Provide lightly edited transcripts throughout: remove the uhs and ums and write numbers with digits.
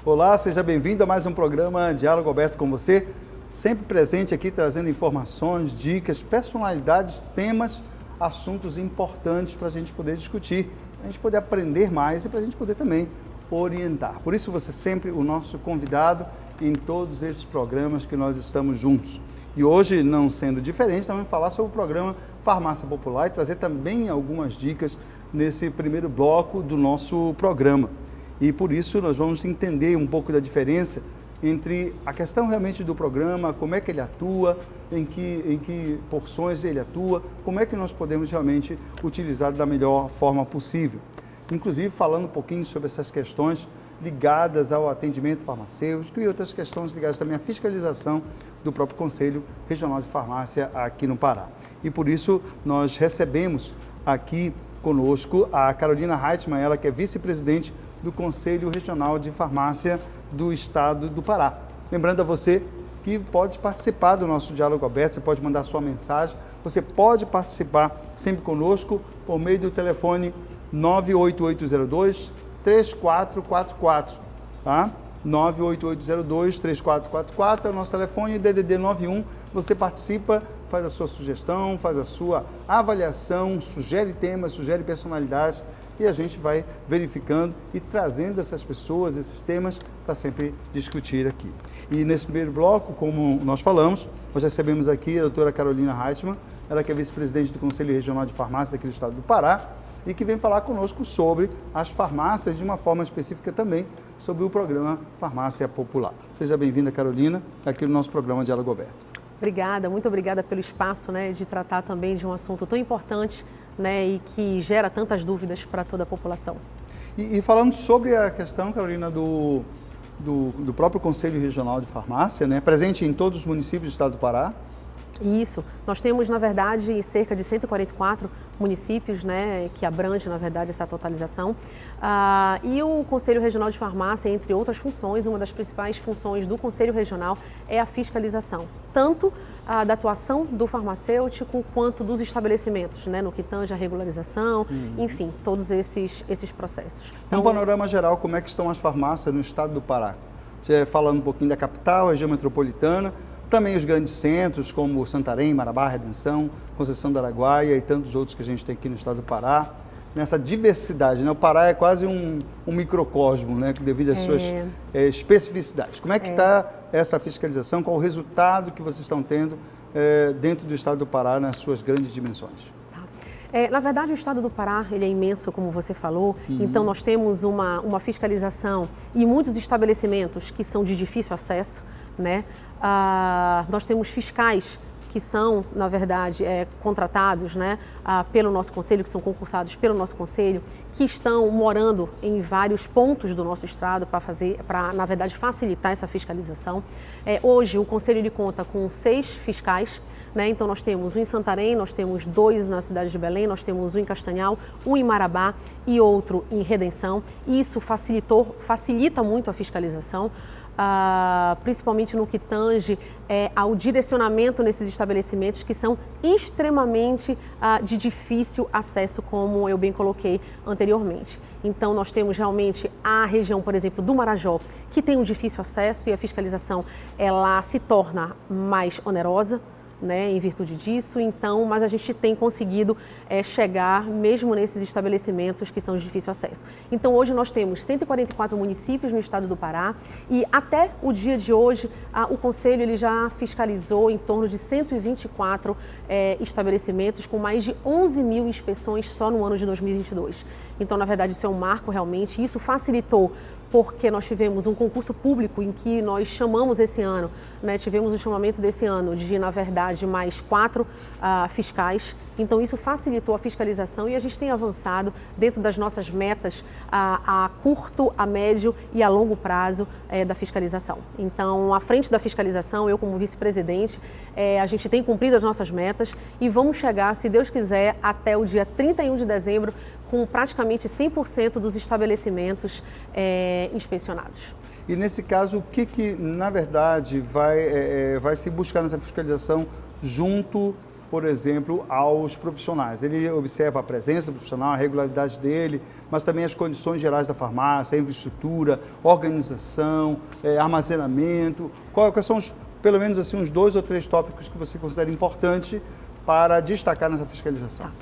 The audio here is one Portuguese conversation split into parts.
Olá, seja bem-vindo a mais um programa Diálogo Aberto com você, sempre presente aqui trazendo informações, dicas, personalidades, temas, assuntos importantes para a gente poder discutir, para a gente poder aprender mais e para a gente poder também orientar. Por isso você é sempre o nosso convidado em todos esses programas que nós estamos juntos. E hoje, não sendo diferente, nós vamos falar sobre o programa Farmácia Popular e trazer também algumas dicas nesse primeiro bloco do nosso programa. E por isso nós vamos entender um pouco da diferença entre a questão realmente do programa, como é que ele atua, em que porções ele atua, como é que nós podemos realmente utilizar da melhor forma possível. Inclusive falando um pouquinho sobre essas questões ligadas ao atendimento farmacêutico e outras questões ligadas também à fiscalização do próprio Conselho Regional de Farmácia aqui no Pará. E por isso nós recebemos aqui conosco a Carolina Reitman, ela que é vice-presidente do Conselho Regional de Farmácia do Estado do Pará. Lembrando a você que pode participar do nosso Diálogo Aberto, você pode mandar sua mensagem, você pode participar sempre conosco por meio do telefone 98802-3444, tá? 98802-3444 é o nosso telefone, DDD 91, você participa, faz a sua sugestão, faz a sua avaliação, sugere temas, sugere personalidades e a gente vai verificando e trazendo essas pessoas, esses temas para sempre discutir aqui. E nesse primeiro bloco, como nós falamos, nós recebemos aqui a doutora Carolina Reitman, ela que é vice-presidente do Conselho Regional de Farmácia daqui do Estado do Pará e que vem falar conosco sobre as farmácias de uma forma específica também sobre o programa Farmácia Popular. Seja bem-vinda, Carolina, aqui no nosso programa Diálogo Aberto. Obrigada, muito obrigada pelo espaço, de tratar também de um assunto tão importante, e que gera tantas dúvidas para toda a população. E falando sobre a questão, Carolina, do próprio Conselho Regional de Farmácia, presente em todos os municípios do Estado do Pará? Isso, nós temos, na verdade, cerca de 144 municípios, que abrange, na verdade, essa totalização. E o Conselho Regional de Farmácia, entre outras funções, uma das principais funções do Conselho Regional é a fiscalização, tanto da atuação do farmacêutico quanto dos estabelecimentos, no que tange a regularização, enfim, todos esses processos. Então, um panorama geral, como é que estão as farmácias no Estado do Pará? Você falando um pouquinho da capital, região metropolitana, também os grandes centros, como Santarém, Marabá, Redenção, Conceição do Araguaia e tantos outros que a gente tem aqui no estado do Pará. Nessa diversidade, o Pará é quase um microcosmo, devido às suas especificidades. Como é que está essa fiscalização? Qual o resultado que vocês estão tendo dentro do estado do Pará nas suas grandes dimensões? Na verdade, o estado do Pará ele é imenso, como você falou, então nós temos uma fiscalização e muitos estabelecimentos que são de difícil acesso, nós temos fiscais que são, na verdade, contratados pelo nosso conselho, que são concursados pelo nosso conselho, que estão morando em vários pontos do nosso estado para, na verdade, facilitar essa fiscalização. Hoje, o conselho ele conta com 6 fiscais, então nós temos um em Santarém, nós temos 2 na cidade de Belém, nós temos um em Castanhal, um em Marabá e outro em Redenção. Isso facilita muito a fiscalização. Principalmente no que tange ao direcionamento nesses estabelecimentos que são extremamente de difícil acesso, como eu bem coloquei anteriormente. Então, nós temos realmente a região, por exemplo, do Marajó, que tem um difícil acesso e a fiscalização ela se torna mais onerosa, em virtude disso, mas a gente tem conseguido chegar mesmo nesses estabelecimentos que são de difícil acesso. Então, hoje nós temos 144 municípios no estado do Pará e até o dia de hoje o Conselho ele já fiscalizou em torno de 124 estabelecimentos com mais de 11 mil inspeções só no ano de 2022. Então, na verdade, isso é um marco realmente, isso facilitou porque nós tivemos um concurso público em que nós chamamos esse ano, tivemos o chamamento desse ano de, na verdade, mais 4 fiscais. Então, isso facilitou a fiscalização e a gente tem avançado dentro das nossas metas a curto, a médio e a longo prazo da fiscalização. Então, à frente da fiscalização, eu como vice-presidente, a gente tem cumprido as nossas metas e vamos chegar, se Deus quiser, até o dia 31 de dezembro, com praticamente 100% dos estabelecimentos inspecionados. E nesse caso, o que na verdade vai se buscar nessa fiscalização junto por exemplo, aos profissionais? Ele observa a presença do profissional, a regularidade dele, mas também as condições gerais da farmácia, a infraestrutura, organização, armazenamento. Quais são, pelo menos assim, uns 2 ou 3 tópicos que você considera importante para destacar nessa fiscalização? Tá.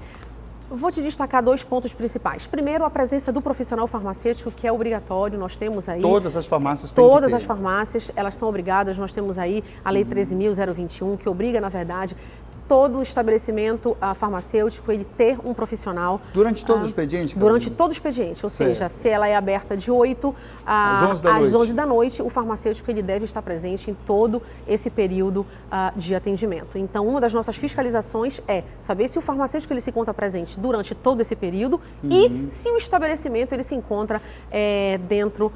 Vou te destacar 2 pontos principais. Primeiro, a presença do profissional farmacêutico, que é obrigatório. Nós temos aí... Todas as farmácias têm que ter. Todas as farmácias, elas são obrigadas. Nós temos aí a Lei 13.021, que obriga, na verdade, todo estabelecimento farmacêutico ele ter um profissional. Durante todo o expediente? Durante todo o expediente, ou seja, se ela é aberta de 8 às 11 da noite, o farmacêutico ele deve estar presente em todo esse período de atendimento. Então, uma das nossas fiscalizações é saber se o farmacêutico ele se encontra presente durante todo esse período e se o estabelecimento ele se encontra dentro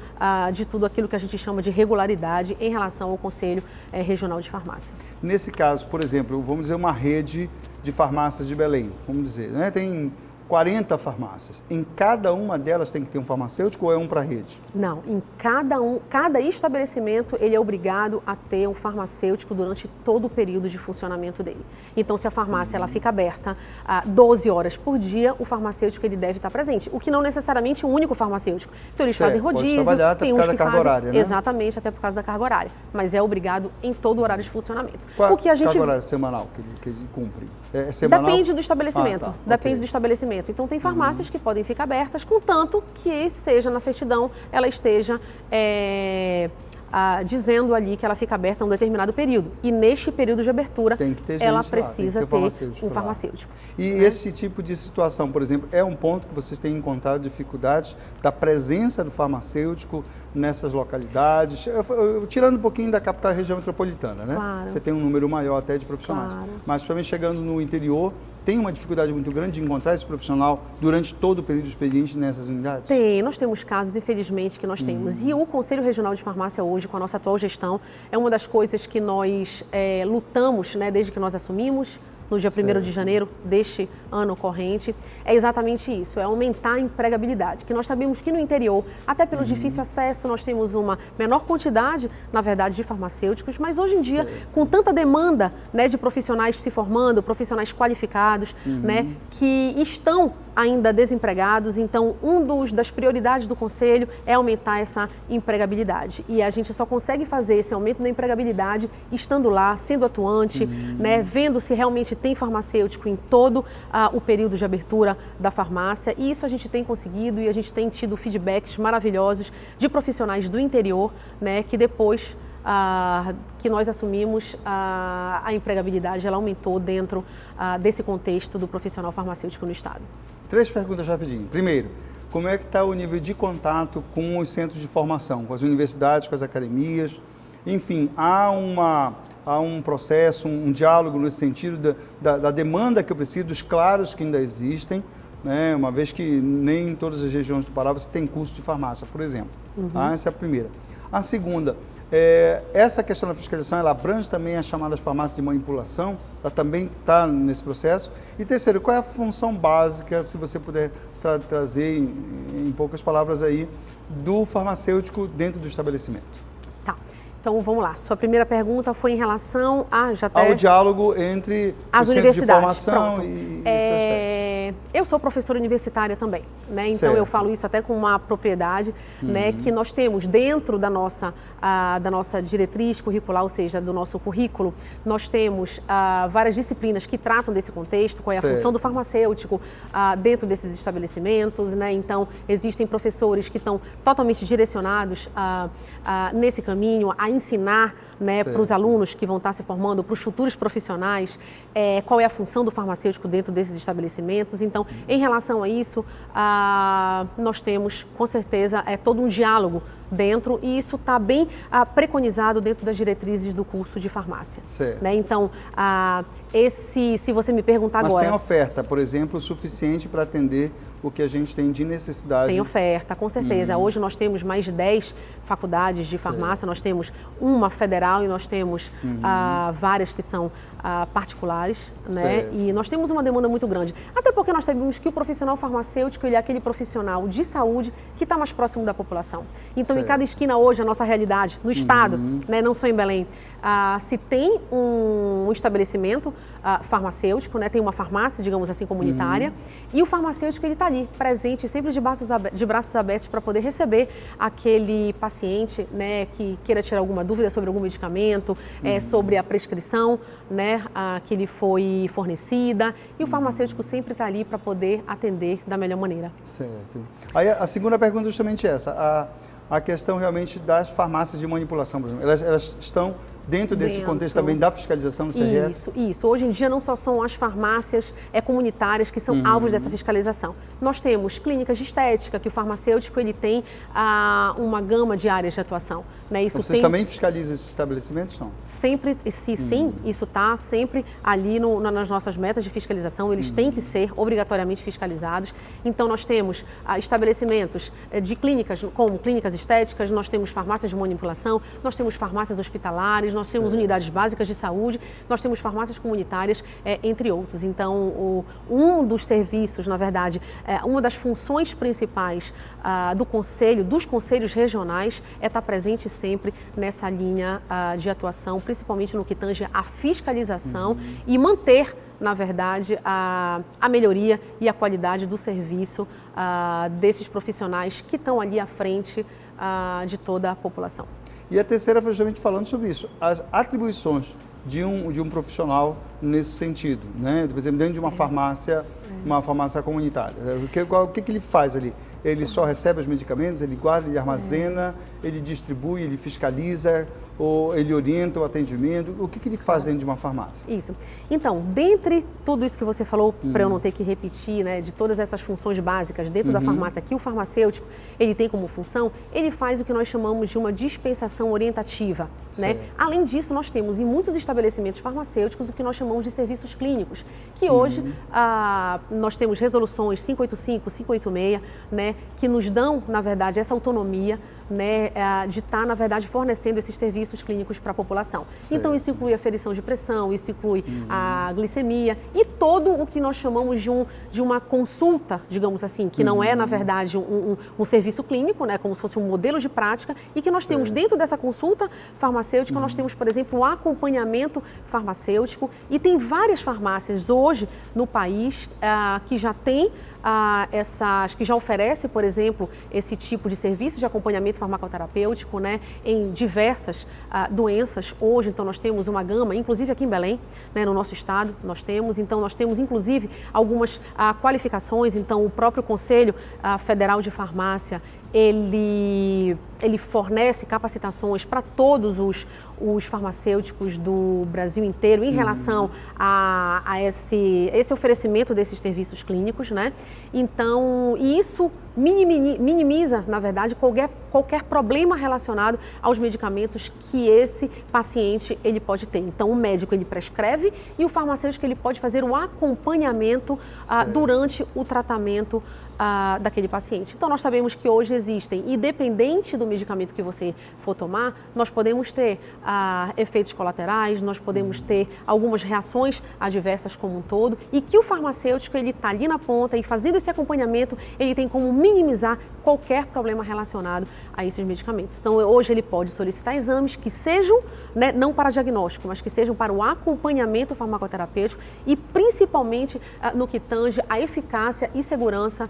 de tudo aquilo que a gente chama de regularidade em relação ao Conselho Regional de Farmácia. Nesse caso, por exemplo, vamos dizer uma rede de farmácias de Belém, vamos dizer, né? Tem 40 farmácias. Em cada uma delas tem que ter um farmacêutico ou é um para a rede? Não, em cada estabelecimento ele é obrigado a ter um farmacêutico durante todo o período de funcionamento dele. Então, se a farmácia ela fica aberta 12 horas por dia, o farmacêutico ele deve estar presente, o que não necessariamente é um único farmacêutico. Então, eles fazem rodízio, tem uns que fazem horária, né? Exatamente, até por causa da carga horária, mas é obrigado em todo o horário de funcionamento. Qual o que a gente carga horária semanal que ele cumpre? É semanal? Depende do estabelecimento, depende do estabelecimento. Então, tem farmácias que podem ficar abertas, contanto que seja na certidão, ela esteja dizendo ali que ela fica aberta um determinado período. E neste período de abertura, ela precisa ter um farmacêutico. E esse tipo de situação, por exemplo, é um ponto que vocês têm encontrado dificuldades da presença do farmacêutico nessas localidades, tirando um pouquinho da capital e região metropolitana, né? Claro. Você tem um número maior até de profissionais. Claro. Mas, principalmente chegando no interior, tem uma dificuldade muito grande de encontrar esse profissional durante todo o período do expediente nessas unidades? Tem, nós temos casos, infelizmente, que nós temos. E o Conselho Regional de Farmácia hoje, com a nossa atual gestão, é uma das coisas que nós lutamos, né, desde que nós assumimos, no dia 1º de janeiro deste ano corrente, é exatamente isso, é aumentar a empregabilidade, que nós sabemos que no interior, até pelo difícil acesso, nós temos uma menor quantidade, na verdade, de farmacêuticos, mas hoje em dia, com tanta demanda, né, de profissionais se formando, profissionais qualificados, né, que estão ainda desempregados, então das prioridades do Conselho é aumentar essa empregabilidade. E a gente só consegue fazer esse aumento da empregabilidade estando lá, sendo atuante, né, vendo se realmente tem farmacêutico em todo o período de abertura da farmácia. E isso a gente tem conseguido e a gente tem tido feedbacks maravilhosos de profissionais do interior, né, que depois que nós assumimos, a empregabilidade ela aumentou dentro desse contexto do profissional farmacêutico no Estado. 3 perguntas rapidinho. Primeiro, como é que está o nível de contato com os centros de formação, com as universidades, com as academias? Enfim, há um processo, um diálogo nesse sentido da demanda que eu preciso, dos claros que ainda existem, né? Uma vez que nem em todas as regiões do Pará você tem curso de farmácia, por exemplo. Tá? Essa é a primeira. A segunda, essa questão da fiscalização, ela abrange também as chamadas farmácias de manipulação, ela também está nesse processo. E terceiro, qual é a função básica, se você puder trazer em poucas palavras aí, do farmacêutico dentro do estabelecimento? Tá, então vamos lá. Sua primeira pergunta foi em relação ao diálogo entre as os centros de universidades. formação e esse aspecto. Eu sou professora universitária também, né? Então eu falo isso até com uma propriedade, né? Que nós temos dentro da nossa diretriz curricular, ou seja, do nosso currículo, nós temos várias disciplinas que tratam desse contexto, qual é a função do farmacêutico dentro desses estabelecimentos, né? Então existem professores que estão totalmente direcionados nesse caminho, a ensinar, né, para os alunos que vão estar se formando, para os futuros profissionais, qual é a função do farmacêutico dentro desses estabelecimentos. Então, em relação a isso, nós temos, com certeza, todo um diálogo dentro e isso está bem preconizado dentro das diretrizes do curso de farmácia. Né? Então, se você me perguntar agora... Mas tem oferta, por exemplo, suficiente para atender o que a gente tem de necessidade? Tem oferta, com certeza. Hoje nós temos mais de 10 faculdades de farmácia, nós temos uma federal e nós temos várias que são particulares, né? E nós temos uma demanda muito grande. Até porque nós sabemos que o profissional farmacêutico ele é aquele profissional de saúde que está mais próximo da população. Então, cada esquina hoje, a nossa realidade, no estado, né, não só em Belém. Se tem um estabelecimento farmacêutico, né, tem uma farmácia, digamos assim, comunitária, e o farmacêutico ele está ali, presente, sempre de braços abertos para poder receber aquele paciente, né, que queira tirar alguma dúvida sobre algum medicamento, sobre a prescrição, né, que lhe foi fornecida, e o farmacêutico sempre está ali para poder atender da melhor maneira. Certo. Aí a segunda pergunta é justamente essa, a questão realmente das farmácias de manipulação, por exemplo, elas estão dentro desse contexto também da fiscalização do CRF? Isso. Hoje em dia não só são as farmácias comunitárias que são alvos dessa fiscalização. Nós temos clínicas de estética, que o farmacêutico ele tem uma gama de áreas de atuação. Né? Isso Vocês também fiscalizam esses estabelecimentos, não? Sempre, sim, isso está sempre ali nas nossas metas de fiscalização, eles têm que ser obrigatoriamente fiscalizados. Então nós temos estabelecimentos de clínicas, como clínicas estéticas, nós temos farmácias de manipulação, nós temos farmácias hospitalares, nós temos unidades básicas de saúde, nós temos farmácias comunitárias, entre outros. Então, um dos serviços, na verdade, uma das funções principais do Conselho, dos conselhos regionais, é estar presente sempre nessa linha de atuação, principalmente no que tange à fiscalização e manter, na verdade, a melhoria e a qualidade do serviço desses profissionais que estão ali à frente de toda a população. E a terceira foi justamente falando sobre isso, as atribuições de um profissional nesse sentido, né? Por exemplo, dentro de uma farmácia comunitária. O que ele faz ali? Ele só recebe os medicamentos, ele guarda, ele armazena, ele distribui, ele fiscaliza, ou ele orienta o atendimento? O que ele faz dentro de uma farmácia? Isso. Então, dentre tudo isso que você falou, para eu não ter que repetir, né, de todas essas funções básicas dentro da farmácia, que o farmacêutico ele tem como função, ele faz o que nós chamamos de uma dispensação orientativa. Né? Além disso, nós temos em muitos estabelecimentos farmacêuticos o que nós chamamos de serviços clínicos, que hoje nós temos resoluções 585, 586, né, que nos dão, na verdade, essa autonomia, né, de estar, na verdade, fornecendo esses serviços clínicos para a população. Então, isso inclui a aferição de pressão, isso inclui a glicemia e todo o que nós chamamos de uma consulta, digamos assim, que não é, na verdade, um serviço clínico, né, como se fosse um modelo de prática, e que nós temos dentro dessa consulta farmacêutica, nós temos, por exemplo, o acompanhamento farmacêutico, e tem várias farmácias hoje no país que já tem que já oferece, por exemplo, esse tipo de serviço de acompanhamento farmacoterapêutico, né, em diversas doenças hoje. Então nós temos uma gama, inclusive aqui em Belém, né, no nosso estado nós temos inclusive algumas qualificações. Então o próprio Conselho Federal de Farmácia ele fornece capacitações para todos os farmacêuticos do Brasil inteiro em relação a esse oferecimento desses serviços clínicos, né? Então, isso minimiza, na verdade, qualquer problema relacionado aos medicamentos que esse paciente ele pode ter. Então, o médico ele prescreve e o farmacêutico ele pode fazer o acompanhamento durante o tratamento daquele paciente. Então, nós sabemos que hoje existem, independente do medicamento que você for tomar, nós podemos ter efeitos colaterais, nós podemos ter algumas reações adversas como um todo, e que o farmacêutico ele está ali na ponta e fazendo esse acompanhamento, ele tem como minimizar qualquer problema relacionado a esses medicamentos. Então, hoje ele pode solicitar exames que sejam, né, não para diagnóstico, mas que sejam para o acompanhamento farmacoterapêutico e principalmente no que tange a eficácia e segurança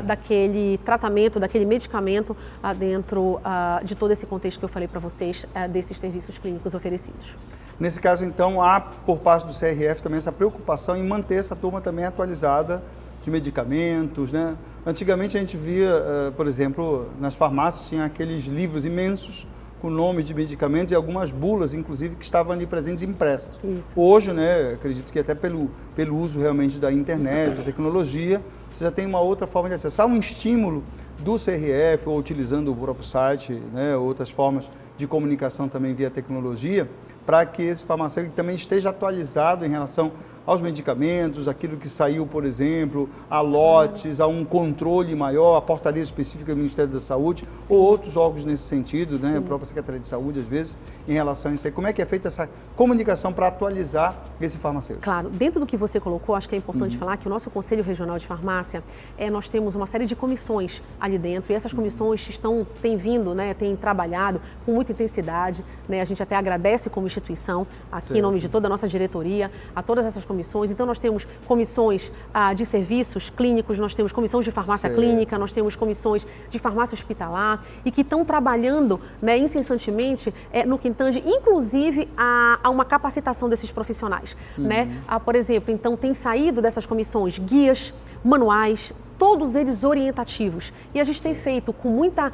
daquele tratamento, daquele medicamento dentro de todo esse contexto que eu falei para vocês, desses serviços clínicos oferecidos. Nesse caso, então, há por parte do CRF também essa preocupação em manter essa turma também atualizada de medicamentos, né? Antigamente a gente via, por exemplo, nas farmácias tinha aqueles livros imensos com nomes de medicamentos e algumas bulas, inclusive, que estavam ali presentes impressas. Isso. Hoje, né, acredito que até pelo uso realmente da internet, da tecnologia, você já tem uma outra forma de acessar, um estímulo do CRF, ou utilizando o próprio site, né, outras formas de comunicação também via tecnologia, para que esse farmacêutico também esteja atualizado em relação aos medicamentos, aquilo que saiu, por exemplo, a lotes, a um controle maior, a portaria específica do Ministério da Saúde, sim, ou outros órgãos nesse sentido, né? A própria Secretaria de Saúde, às vezes, em relação a isso aí. Como é que é feita essa comunicação para atualizar esse farmacêutico? Claro, dentro do que você colocou, acho que é importante falar que o nosso Conselho Regional de Farmácia, nós temos uma série de comissões ali dentro, e essas comissões têm vindo, né, têm trabalhado com muita intensidade, né? A gente até agradece como instituição, aqui em nome de toda a nossa diretoria, a todas essas comissões. Então, nós temos comissões de serviços clínicos, nós temos comissões de farmácia clínica, nós temos comissões de farmácia hospitalar, e que estão trabalhando, né, incessantemente no que tange, inclusive, a uma capacitação desses profissionais, né? Por exemplo, então, tem saído dessas comissões guias, manuais, todos eles orientativos. E a gente tem feito com muita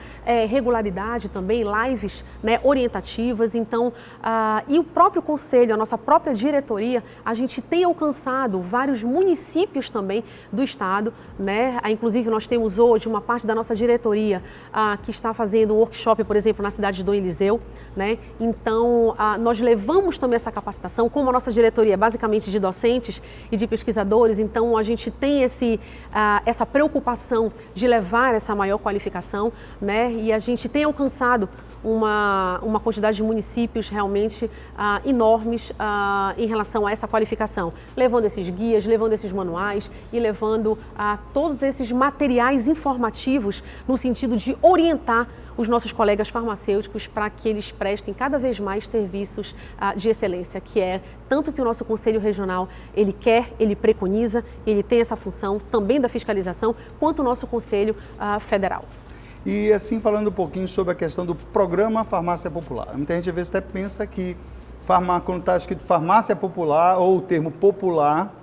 regularidade também lives, né, orientativas. Então, e o próprio conselho, a nossa própria diretoria, a gente tem alcançado vários municípios também do estado, né? Inclusive, nós temos hoje uma parte da nossa diretoria que está fazendo um workshop, por exemplo, na cidade de Dom Eliseu, né? Então, nós levamos também essa capacitação, como a nossa diretoria é basicamente de docentes e de pesquisadores, então a gente tem essa preocupação de levar essa maior qualificação, né? E a gente tem alcançado uma quantidade de municípios realmente enormes em relação a essa qualificação, levando esses guias, levando esses manuais e levando todos esses materiais informativos no sentido de orientar os nossos colegas farmacêuticos para que eles prestem cada vez mais serviços de excelência, que é tanto que o nosso Conselho Regional, ele quer, ele preconiza, ele tem essa função também da fiscalização, quanto o nosso Conselho Federal. E assim, falando um pouquinho sobre a questão do programa Farmácia Popular. Muita gente às vezes até pensa que quando está escrito Farmácia Popular ou o termo popular,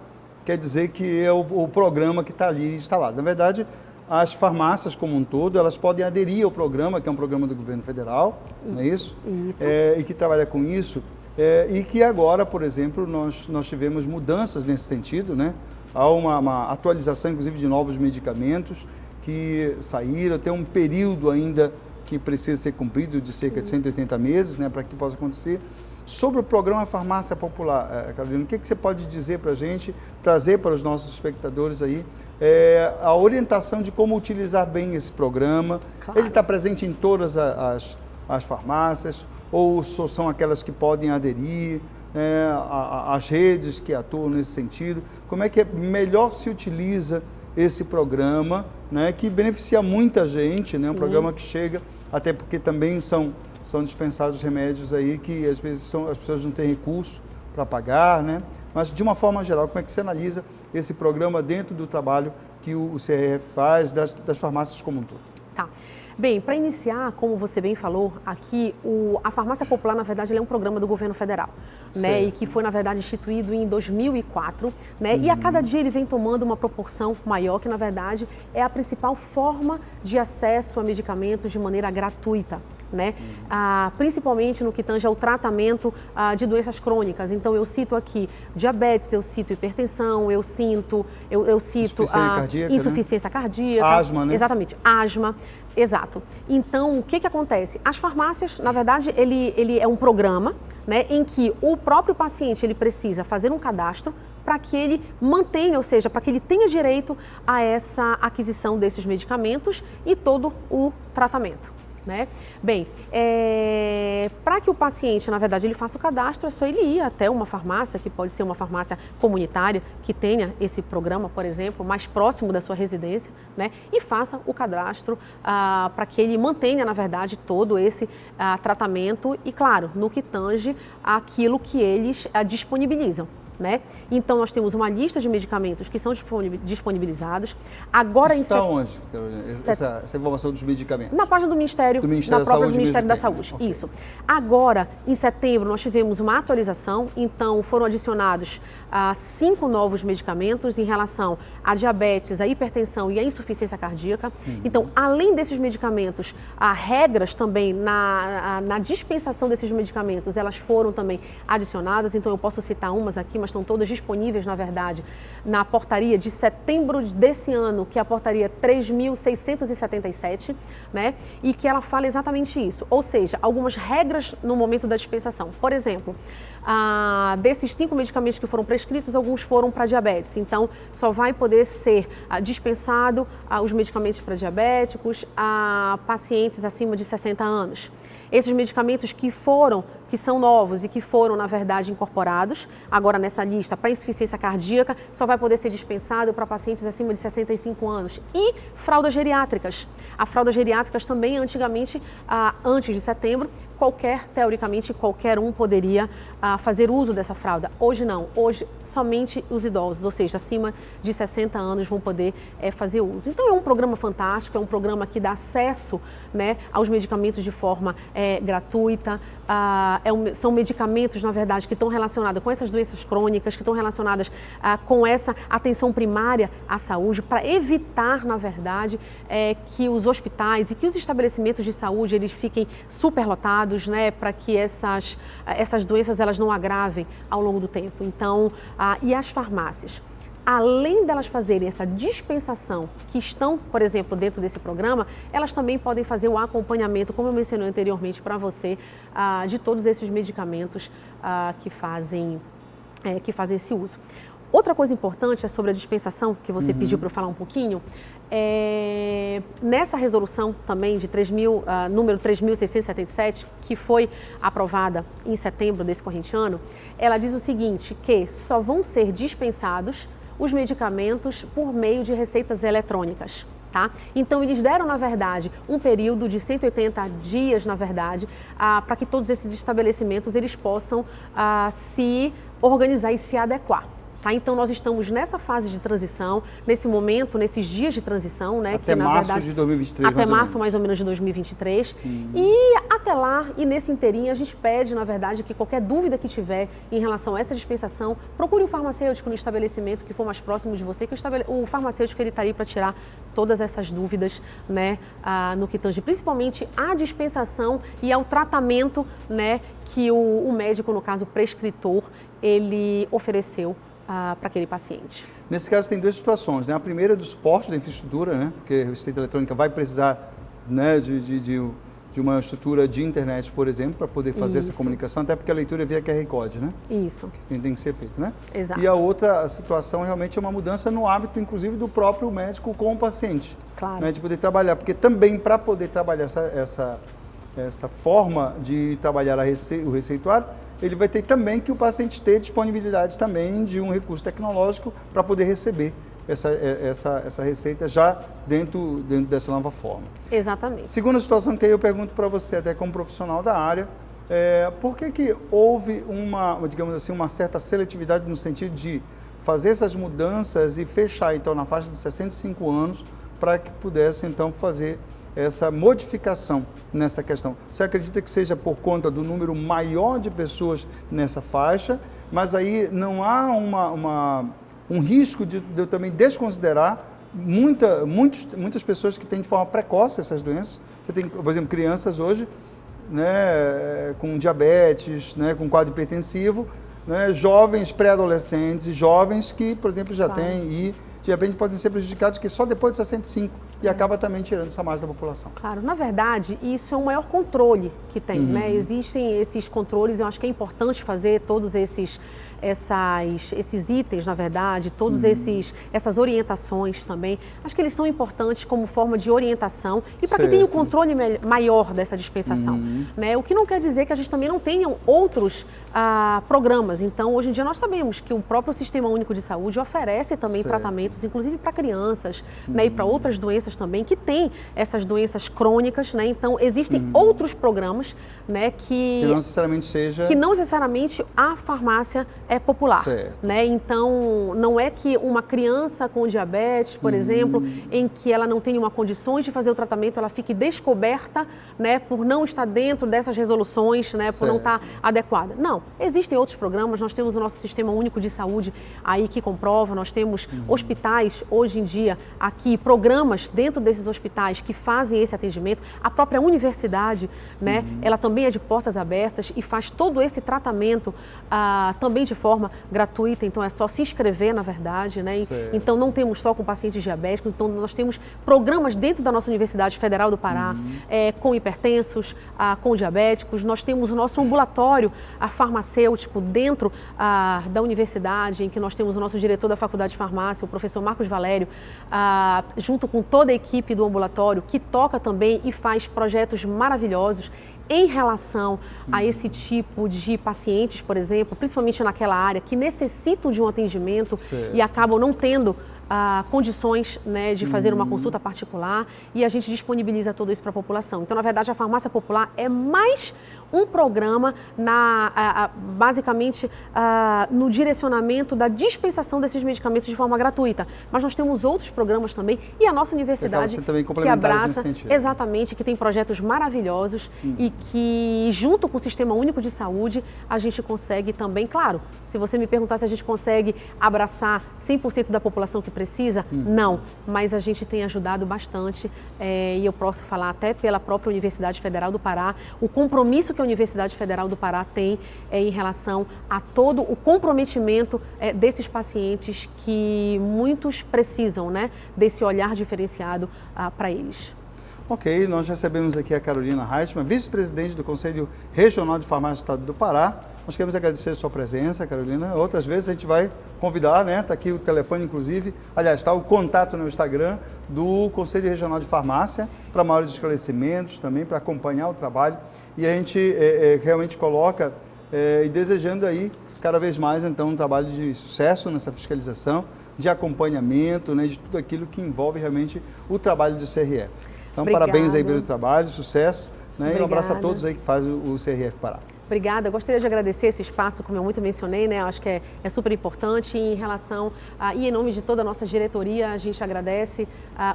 quer dizer que é o programa que está ali instalado. Na verdade, as farmácias como um todo, elas podem aderir ao programa, que é um programa do governo federal, não é isso? Isso. E que trabalha com isso, e que agora, por exemplo, nós tivemos mudanças nesse sentido, né? Há uma atualização, inclusive, de novos medicamentos que saíram, tem um período ainda que precisa ser cumprido de cerca de 180 meses, né, para que possa acontecer. Sobre o programa Farmácia Popular, Carolina, o que você pode dizer para a gente, trazer para os nossos espectadores aí, a orientação de como utilizar bem esse programa? Claro. Ele está presente em todas as farmácias, ou só são aquelas que podem aderir, as redes que atuam nesse sentido? Como é que melhor se utiliza esse programa, né, que beneficia muita gente, né, um programa que chega, até porque também são dispensados remédios aí que às vezes as pessoas não têm recurso para pagar, né? Mas de uma forma geral, como é que você analisa esse programa dentro do trabalho que o CRF faz das farmácias como um todo? Tá. Bem, para iniciar, como você bem falou, aqui a Farmácia Popular, na verdade, é um programa do governo federal, né? E que foi, na verdade, instituído em 2004, né? E a cada dia ele vem tomando uma proporção maior, que, na verdade, é a principal forma de acesso a medicamentos de maneira gratuita, né? Principalmente no que tange ao tratamento de doenças crônicas. Então, eu cito aqui diabetes, eu cito hipertensão, eu cito insuficiência cardíaca, asma, né? Exatamente, asma, exato. Então, o que acontece? As farmácias, na verdade, ele é um programa, né, em que o próprio paciente ele precisa fazer um cadastro para que ele mantenha, ou seja, para que ele tenha direito a essa aquisição desses medicamentos e todo o tratamento, né? Bem, para que o paciente, na verdade, ele faça o cadastro, é só ele ir até uma farmácia, que pode ser uma farmácia comunitária, que tenha esse programa, por exemplo, mais próximo da sua residência, né? E faça o cadastro para que ele mantenha, na verdade, todo esse tratamento e, claro, no que tange aquilo que eles disponibilizam, né? Então, nós temos uma lista de medicamentos que são disponibilizados. Agora, está onde, Carolina, essa informação dos medicamentos? Na página do Ministério, na própria do Ministério da Saúde. Okay. Isso. Agora, em setembro, nós tivemos uma atualização, então foram adicionados 5 novos medicamentos em relação à diabetes, à hipertensão e à insuficiência cardíaca. Então, além desses medicamentos, há regras também na dispensação desses medicamentos, elas foram também adicionadas. Então, eu posso citar umas aqui, mas estão todas disponíveis, na verdade, na portaria de setembro desse ano, que é a portaria 3.677, né? E que ela fala exatamente isso, ou seja, algumas regras no momento da dispensação. Por exemplo, desses 5 medicamentos que foram prescritos, alguns foram para diabetes, então só vai poder ser dispensado os medicamentos para diabéticos a pacientes acima de 60 anos. Esses medicamentos que são novos e que foram, na verdade, incorporados agora nessa lista para insuficiência cardíaca, só vai poder ser dispensado para pacientes acima de 65 anos. E fraldas geriátricas. A fraldas geriátricas também, antigamente, antes de setembro, teoricamente, qualquer um poderia fazer uso dessa fralda. Hoje não, hoje somente os idosos, ou seja, acima de 60 anos vão poder fazer uso. Então é um programa fantástico, é um programa que dá acesso, né, aos medicamentos de forma gratuita. São medicamentos, na verdade, que estão relacionados com essas doenças crônicas, que estão relacionadas com essa atenção primária à saúde, para evitar, na verdade, que os hospitais e que os estabelecimentos de saúde eles fiquem superlotados, né, para que essas doenças elas não agravem ao longo do tempo. Então, e as farmácias? Além delas fazerem essa dispensação que estão, por exemplo, dentro desse programa, elas também podem fazer o acompanhamento, como eu mencionei anteriormente para você, de todos esses medicamentos que fazem esse uso. Outra coisa importante é sobre a dispensação, que você pediu para eu falar um pouquinho. Nessa resolução também de número 3.677, que foi aprovada em setembro desse corrente ano, ela diz o seguinte, que só vão ser dispensados os medicamentos por meio de receitas eletrônicas. Tá? Então, eles deram, na verdade, um período de 180 dias, na verdade, para que todos esses estabelecimentos eles possam se organizar e se adequar. Tá? Então, nós estamos nessa fase de transição, nesse momento, nesses dias de transição, né? Até março de 2023. Até março, mais ou menos, de 2023. E até lá, e nesse inteirinho, a gente pede, na verdade, que qualquer dúvida que tiver em relação a essa dispensação, procure um farmacêutico no estabelecimento que for mais próximo de você, que o farmacêutico ele está aí para tirar todas essas dúvidas, né? No que tange principalmente à dispensação e ao tratamento, né? Que o médico, no caso, o prescritor, ele ofereceu para aquele paciente. Nesse caso tem duas situações, né? A primeira é do suporte da infraestrutura, né? Porque a receita eletrônica vai precisar, né, de uma estrutura de internet, por exemplo, para poder fazer essa comunicação, até porque a leitura é via QR Code, né? Isso. Que tem que ser feito, né? Exato. E a outra situação realmente é uma mudança no hábito, inclusive, do próprio médico com o paciente. Claro. Né? De poder trabalhar, porque também para poder trabalhar essa forma de trabalhar o receituário, ele vai ter também que o paciente ter disponibilidade também de um recurso tecnológico para poder receber essa receita já dentro dessa nova forma. Exatamente. Segunda situação que aí eu pergunto para você, até como profissional da área, por que houve digamos assim, uma certa seletividade no sentido de fazer essas mudanças e fechar, então, na faixa de 65 anos, para que pudesse, então, fazer essa modificação nessa questão? Você acredita que seja por conta do número maior de pessoas nessa faixa, mas aí não há um risco de eu também desconsiderar muitas pessoas que têm de forma precoce essas doenças? Você tem, por exemplo, crianças hoje, né, com diabetes, né, com quadro hipertensivo, né, jovens pré-adolescentes e jovens que, por exemplo, já têm e de repente podem ser prejudicados que só depois de 65 e acaba também tirando essa margem da população. Claro, na verdade, isso é o maior controle que tem, né? Existem esses controles, eu acho que é importante fazer todos esses itens, na verdade, todos essas orientações também. Acho que eles são importantes como forma de orientação e para que tenha um controle maior dessa dispensação, né? O que não quer dizer que a gente também não tenha outros programas. Então, hoje em dia nós sabemos que o próprio Sistema Único de Saúde oferece também tratamentos, inclusive para crianças, né? E para outras doenças também, que têm essas doenças crônicas, né? Então, existem outros programas, né? Que não necessariamente seja... Que não necessariamente a farmácia é popular, né? Então, não é que uma criança com diabetes, por exemplo, em que ela não tenha uma condições de fazer o tratamento, ela fique descoberta, né? Por não estar dentro dessas resoluções, né? Por não estar adequada. Não, existem outros programas, nós temos o nosso Sistema Único de Saúde aí que comprova, nós temos hospitais, hoje em dia, aqui, programas dentro desses hospitais que fazem esse atendimento. A própria universidade, né, ela também é de portas abertas e faz todo esse tratamento também de forma gratuita. Então, é só se inscrever, na verdade, né? Então, não temos só com pacientes diabéticos, então nós temos programas dentro da nossa Universidade Federal do Pará, com hipertensos, com diabéticos. Nós temos o nosso ambulatório farmacêutico dentro da universidade, em que nós temos o nosso diretor da Faculdade de Farmácia, o professor Marcos Valério, junto com toda a equipe do ambulatório, que toca também e faz projetos maravilhosos em relação a esse tipo de pacientes, por exemplo, principalmente naquela área, que necessitam de um atendimento e acabam não tendo condições, né, de fazer uma consulta particular, e a gente disponibiliza tudo isso para a população. Então, na verdade, a farmácia popular é mais um programa basicamente no direcionamento da dispensação desses medicamentos de forma gratuita. Mas nós temos outros programas também, e a nossa universidade que abraça, exatamente, que tem projetos maravilhosos e que, junto com o Sistema Único de Saúde, a gente consegue também, claro, se você me perguntar se a gente consegue abraçar 100% da população que precisa, não, mas a gente tem ajudado bastante, e eu posso falar até pela própria Universidade Federal do Pará, o compromisso que a Universidade Federal do Pará tem em relação a todo o comprometimento desses pacientes que muitos precisam, né, desse olhar diferenciado para eles. Ok, nós recebemos aqui a Carolina Reichmann, vice-presidente do Conselho Regional de Farmácia do Estado do Pará. Nós queremos agradecer a sua presença, Carolina. Outras vezes a gente vai convidar, né? Está aqui o telefone, inclusive. Aliás, está o contato no Instagram do Conselho Regional de Farmácia para maiores esclarecimentos, também para acompanhar o trabalho. E a gente realmente coloca e desejando aí cada vez mais, então, um trabalho de sucesso nessa fiscalização, de acompanhamento, né? De tudo aquilo que envolve realmente o trabalho do CRF. Então, parabéns aí pelo trabalho, sucesso, né? E um abraço a todos aí que fazem o CRF Pará. Obrigada. Eu gostaria de agradecer esse espaço, como eu muito mencionei, né? Eu acho que é super importante em relação, e em nome de toda a nossa diretoria, a gente agradece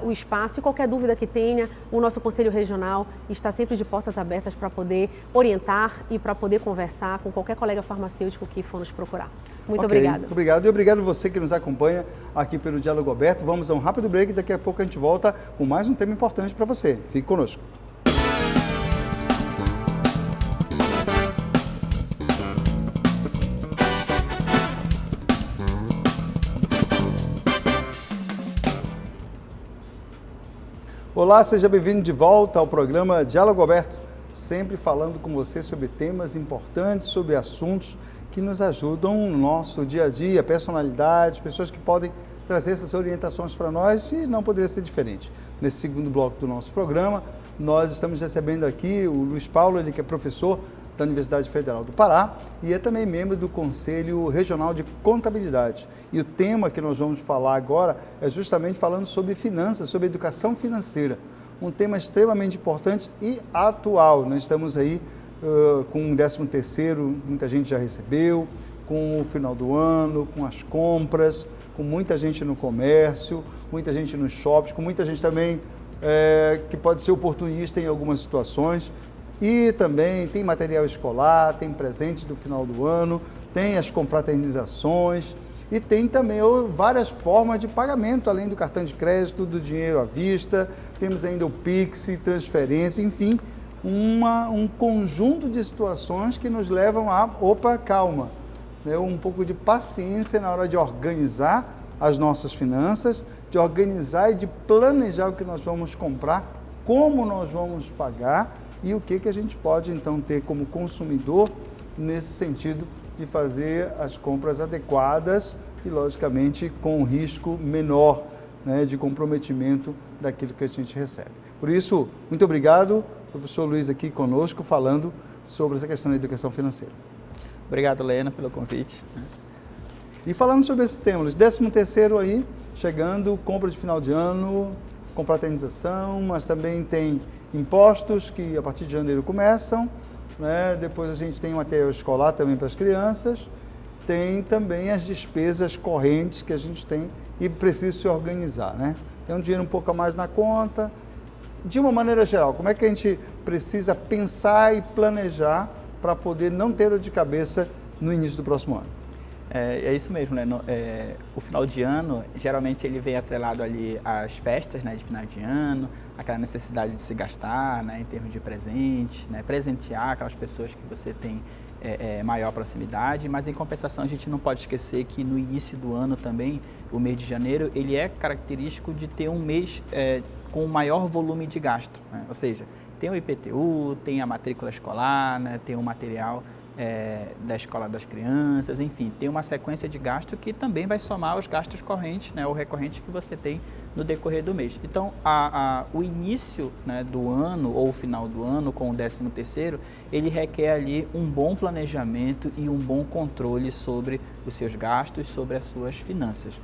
o espaço e qualquer dúvida que tenha, o nosso Conselho Regional está sempre de portas abertas para poder orientar e para poder conversar com qualquer colega farmacêutico que for nos procurar. Muito obrigada. Obrigado. E obrigado a você que nos acompanha aqui pelo Diálogo Aberto. Vamos a um rápido break e daqui a pouco a gente volta com mais um tema importante para você. Fique conosco. Olá, seja bem-vindo de volta ao programa Diálogo Aberto, sempre falando com você sobre temas importantes, sobre assuntos que nos ajudam no nosso dia a dia, personalidades, pessoas que podem trazer essas orientações para nós e não poderia ser diferente. Nesse segundo bloco do nosso programa, nós estamos recebendo aqui o Luiz Paulo, ele que é professor da Universidade Federal do Pará e é também membro do Conselho Regional de Contabilidade. E o tema que nós vamos falar agora é justamente falando sobre finanças, sobre educação financeira. Um tema extremamente importante e atual. Nós estamos aí com o 13º, muita gente já recebeu, com o final do ano, com as compras, com muita gente no comércio, muita gente nos shoppings, com muita gente também que pode ser oportunista em algumas situações. E também tem material escolar, tem presentes do final do ano, tem as confraternizações e tem também várias formas de pagamento, além do cartão de crédito, do dinheiro à vista, temos ainda o Pix, transferência, enfim, um conjunto de situações que nos levam a, calma, né? Um pouco de paciência na hora de organizar as nossas finanças, de organizar e de planejar o que nós vamos comprar, como nós vamos pagar, e o que a gente pode, então, ter como consumidor nesse sentido de fazer as compras adequadas e, logicamente, com um risco menor, né, de comprometimento daquilo que a gente recebe. Por isso, muito obrigado, professor Luiz, aqui conosco, falando sobre essa questão da educação financeira. Obrigado, Lena, pelo convite. E falando sobre esse tema, Luiz, 13º aí, chegando, compra de final de ano, confraternização, mas também tem impostos que a partir de janeiro começam, né? Depois a gente tem material escolar também para as crianças, tem também as despesas correntes que a gente tem e precisa se organizar, né? Tem um dinheiro um pouco a mais na conta. De uma maneira geral, como é que a gente precisa pensar e planejar para poder não ter dor de cabeça no início do próximo ano? É isso mesmo, né? O final de ano, geralmente ele vem atrelado ali às festas, né, de final de ano, aquela necessidade de se gastar, né, em termos de presente, né, presentear aquelas pessoas que você tem maior proximidade, mas em compensação a gente não pode esquecer que no início do ano também, o mês de janeiro, ele é característico de ter um mês com maior volume de gasto, né? Ou seja, tem o IPTU, tem a matrícula escolar, né, tem o material da escola das crianças, enfim, tem uma sequência de gasto que também vai somar aos gastos correntes, né, ou recorrentes que você tem no decorrer do mês. Então, o início, né, do ano ou o final do ano com o 13º, ele requer ali um bom planejamento e um bom controle sobre os seus gastos, sobre as suas finanças.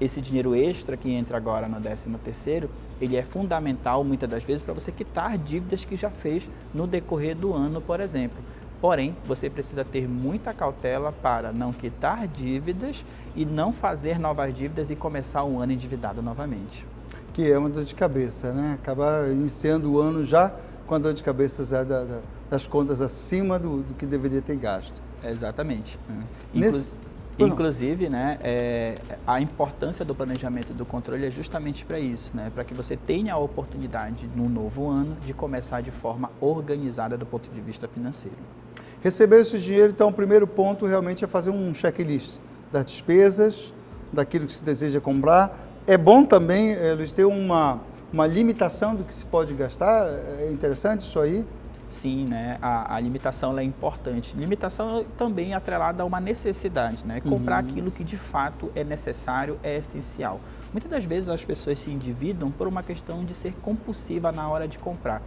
Esse dinheiro extra que entra agora no 13º, ele é fundamental muitas das vezes para você quitar dívidas que já fez no decorrer do ano, por exemplo. Porém, você precisa ter muita cautela para não quitar dívidas e não fazer novas dívidas e começar um ano endividado novamente. Que é uma dor de cabeça, né? Acabar iniciando o ano já com a dor de cabeça já das contas acima do que deveria ter gasto. Exatamente. Inclusive, né, a importância do planejamento e do controle é justamente para isso, né, para que você tenha a oportunidade no novo ano de começar de forma organizada do ponto de vista financeiro. Receber esse dinheiro, então, o primeiro ponto realmente é fazer um checklist das despesas, daquilo que se deseja comprar. É bom também, Luiz, ter uma limitação do que se pode gastar. É interessante isso aí? Sim, né? A limitação ela é importante. Limitação também atrelada a uma necessidade, né? Comprar aquilo que de fato é necessário, é essencial. Muitas das vezes as pessoas se endividam por uma questão de ser compulsiva na hora de comprar.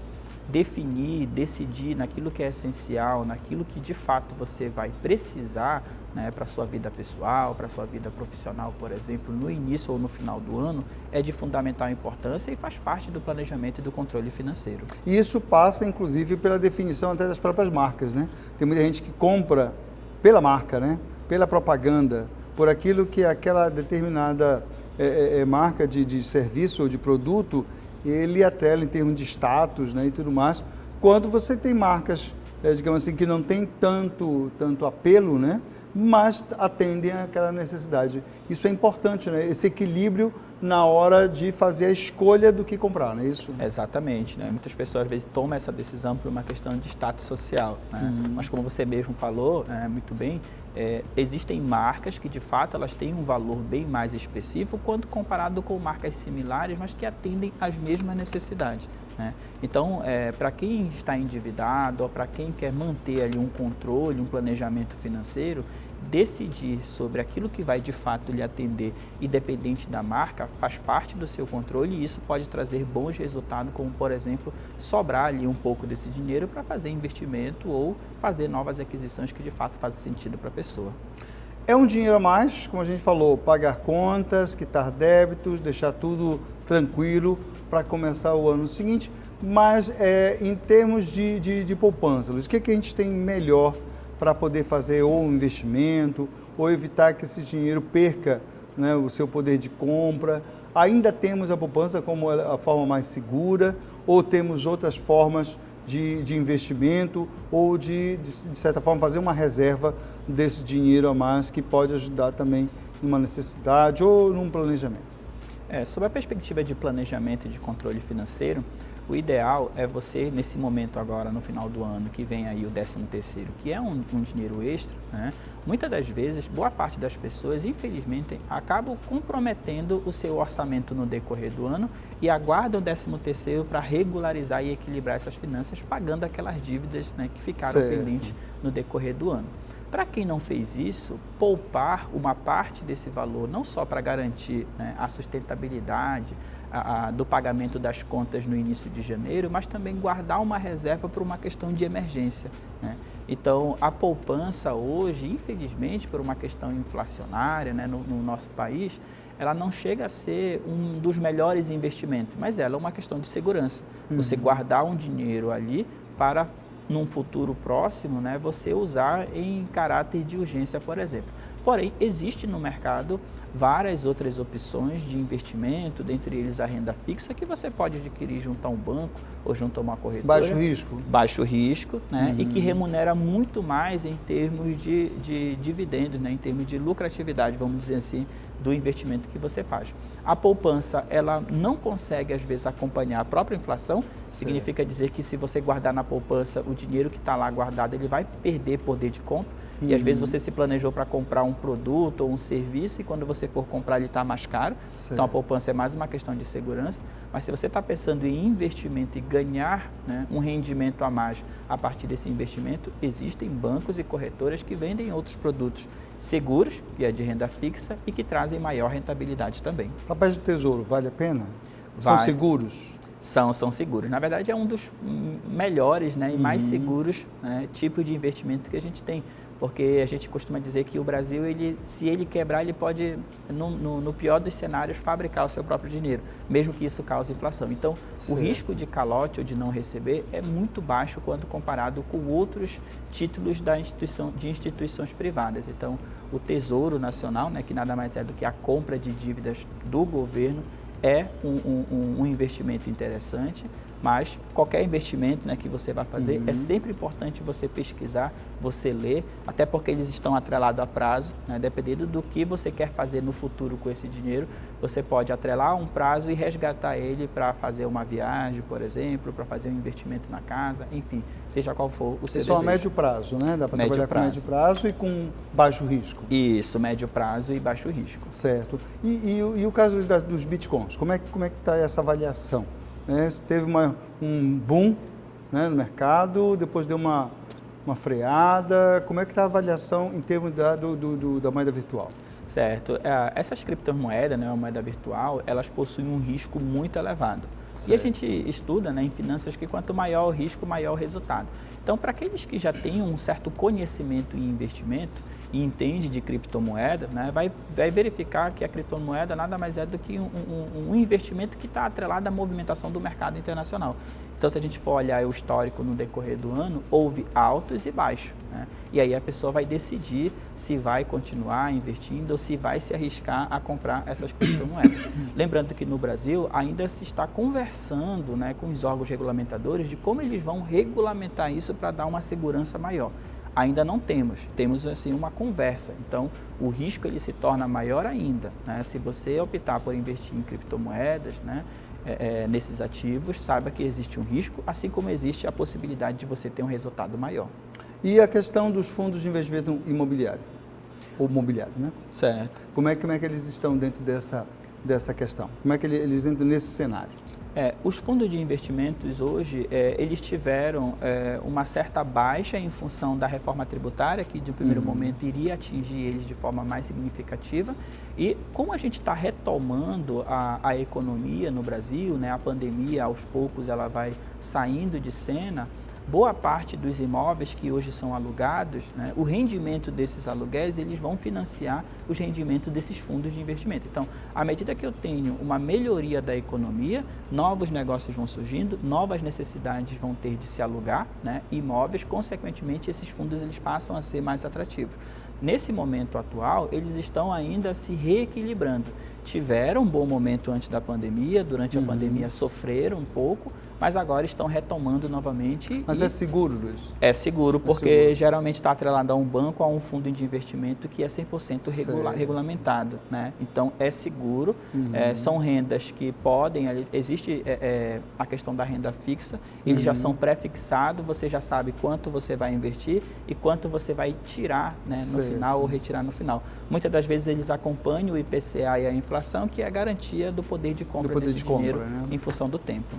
Definir, decidir naquilo que é essencial, naquilo que de fato você vai precisar, né, para a sua vida pessoal, para a sua vida profissional, por exemplo, no início ou no final do ano, é de fundamental importância e faz parte do planejamento e do controle financeiro. E isso passa, inclusive, pela definição até das próprias marcas, né? Tem muita gente que compra pela marca, né? Pela propaganda, por aquilo que aquela determinada marca de serviço ou de produto ele atrela em termos de status, né, e tudo mais, quando você tem marcas, digamos assim, que não tem tanto apelo, né, mas atendem àquela necessidade. Isso é importante, né, esse equilíbrio na hora de fazer a escolha do que comprar, não é isso? Exatamente, né? Muitas pessoas às vezes tomam essa decisão por uma questão de status social, né? Mas como você mesmo falou, muito bem, existem marcas que de fato elas têm um valor bem mais expressivo quando comparado com marcas similares, mas que atendem às mesmas necessidades, né? Então, para quem está endividado ou para quem quer manter ali um controle, um planejamento financeiro, decidir sobre aquilo que vai de fato lhe atender, independente da marca, faz parte do seu controle e isso pode trazer bons resultados, como por exemplo, sobrar ali um pouco desse dinheiro para fazer investimento ou fazer novas aquisições que de fato fazem sentido para a pessoa. É um dinheiro a mais, como a gente falou, pagar contas, quitar débitos, deixar tudo tranquilo para começar o ano seguinte, mas em termos de poupança, Luiz, o que a gente tem melhor para poder fazer ou um investimento, ou evitar que esse dinheiro perca, né, o seu poder de compra? Ainda temos a poupança como a forma mais segura, ou temos outras formas de investimento, ou de certa forma, fazer uma reserva desse dinheiro a mais, que pode ajudar também numa necessidade ou num planejamento? Sob a perspectiva de planejamento e de controle financeiro, o ideal é você, nesse momento agora, no final do ano, que vem aí o 13º, que é um dinheiro extra, né? Muitas das vezes, boa parte das pessoas, infelizmente, acabam comprometendo o seu orçamento no decorrer do ano e aguardam o 13º para regularizar e equilibrar essas finanças, pagando aquelas dívidas, né, que ficaram pendentes no decorrer do ano. Para quem não fez isso, poupar uma parte desse valor, não só para garantir, né, a sustentabilidade do pagamento das contas no início de janeiro, mas também guardar uma reserva para uma questão de emergência, né? Então, a poupança hoje, infelizmente, por uma questão inflacionária, né, no nosso país, ela não chega a ser um dos melhores investimentos, mas ela é uma questão de segurança. Você guardar um dinheiro ali para, num futuro próximo, né, você usar em caráter de urgência, por exemplo. Porém, existe no mercado várias outras opções de investimento, dentre eles a renda fixa, que você pode adquirir junto a um banco ou junto a uma corretora. Baixo risco. Baixo risco, né? E que remunera muito mais em termos de dividendos, né? Em termos de lucratividade, vamos dizer assim, do investimento que você faz. A poupança, ela não consegue, às vezes, acompanhar a própria inflação. Significa dizer que se você guardar na poupança, o dinheiro que está lá guardado, ele vai perder poder de compra. E às vezes você se planejou para comprar um produto ou um serviço e quando você for comprar ele está mais caro. Certo. Então a poupança é mais uma questão de segurança. Mas se você está pensando em investimento e ganhar, né, um rendimento a mais a partir desse investimento, existem bancos e corretoras que vendem outros produtos seguros, que é de renda fixa e que trazem maior rentabilidade também. Papéis do Tesouro, vale a pena? São seguros? São seguros. Na verdade, é um dos melhores, né, e mais seguros, né, tipos de investimento que a gente tem. Porque a gente costuma dizer que o Brasil, se ele quebrar, ele pode, no pior dos cenários, fabricar o seu próprio dinheiro, mesmo que isso cause inflação. Então, o risco de calote ou de não receber é muito baixo quando comparado com outros títulos de instituições privadas. Então, o Tesouro Nacional, né, que nada mais é do que a compra de dívidas do governo, é um investimento interessante. Mas qualquer investimento, né, que você vai fazer, é sempre importante você pesquisar, você ler, até porque eles estão atrelados a prazo, né, dependendo do que você quer fazer no futuro com esse dinheiro, você pode atrelar um prazo e resgatar ele para fazer uma viagem, por exemplo, para fazer um investimento na casa, enfim, seja qual for o seu desejo. Só a médio prazo, né? Dá para trabalhar com médio prazo e com baixo risco. Isso, médio prazo e baixo risco. Certo. E o caso dos bitcoins, como é que está essa avaliação? Teve um boom, né, no mercado, depois deu uma freada. Como é que está a avaliação em termos da moeda virtual? Certo. Essas criptomoedas, né, a moeda virtual, elas possuem um risco muito elevado. Certo. E a gente estuda, né, em finanças que quanto maior o risco, maior o resultado. Então, para aqueles que já têm um certo conhecimento em investimento e entende de criptomoeda, né, vai verificar que a criptomoeda nada mais é do que um investimento que está atrelado à movimentação do mercado internacional. Então, se a gente for olhar o histórico no decorrer do ano, houve altos e baixos, né? E aí a pessoa vai decidir se vai continuar investindo ou se vai se arriscar a comprar essas criptomoedas. Lembrando que no Brasil ainda se está conversando, né, com os órgãos regulamentadores de como eles vão regulamentar isso para dar uma segurança maior. Ainda não temos assim uma conversa, então o risco ele se torna maior ainda, né? Se você optar por investir em criptomoedas, né, nesses ativos, saiba que existe um risco, assim como existe a possibilidade de você ter um resultado maior. E a questão dos fundos de investimento imobiliário, ou mobiliário, né? Certo. Como é que eles estão dentro dessa questão? Como é que eles entram nesse cenário? Os fundos de investimentos hoje, eles tiveram uma certa baixa em função da reforma tributária, que de primeiro momento iria atingir eles de forma mais significativa. E como a gente está retomando a economia no Brasil, né, a pandemia aos poucos ela vai saindo de cena, boa parte dos imóveis que hoje são alugados, né, o rendimento desses aluguéis, eles vão financiar os rendimentos desses fundos de investimento. Então, à medida que eu tenho uma melhoria da economia, novos negócios vão surgindo, novas necessidades vão ter de se alugar, né, imóveis, consequentemente, esses fundos eles passam a ser mais atrativos. Nesse momento atual, eles estão ainda se reequilibrando. Tiveram um bom momento antes da pandemia, durante a pandemia sofreram um pouco, mas agora estão retomando novamente. Mas é seguro, Luiz? É seguro, porque geralmente está atrelado a um banco, a um fundo de investimento que é 100% regulamentado, né? Então, é seguro, são rendas que podem, existe a questão da renda fixa, eles já são pré-fixados, você já sabe quanto você vai investir e quanto você vai tirar, né, no final ou retirar no final. Muitas das vezes eles acompanham o IPCA e a inflação, que é a garantia do poder de compra desse dinheiro, né, em função do tempo.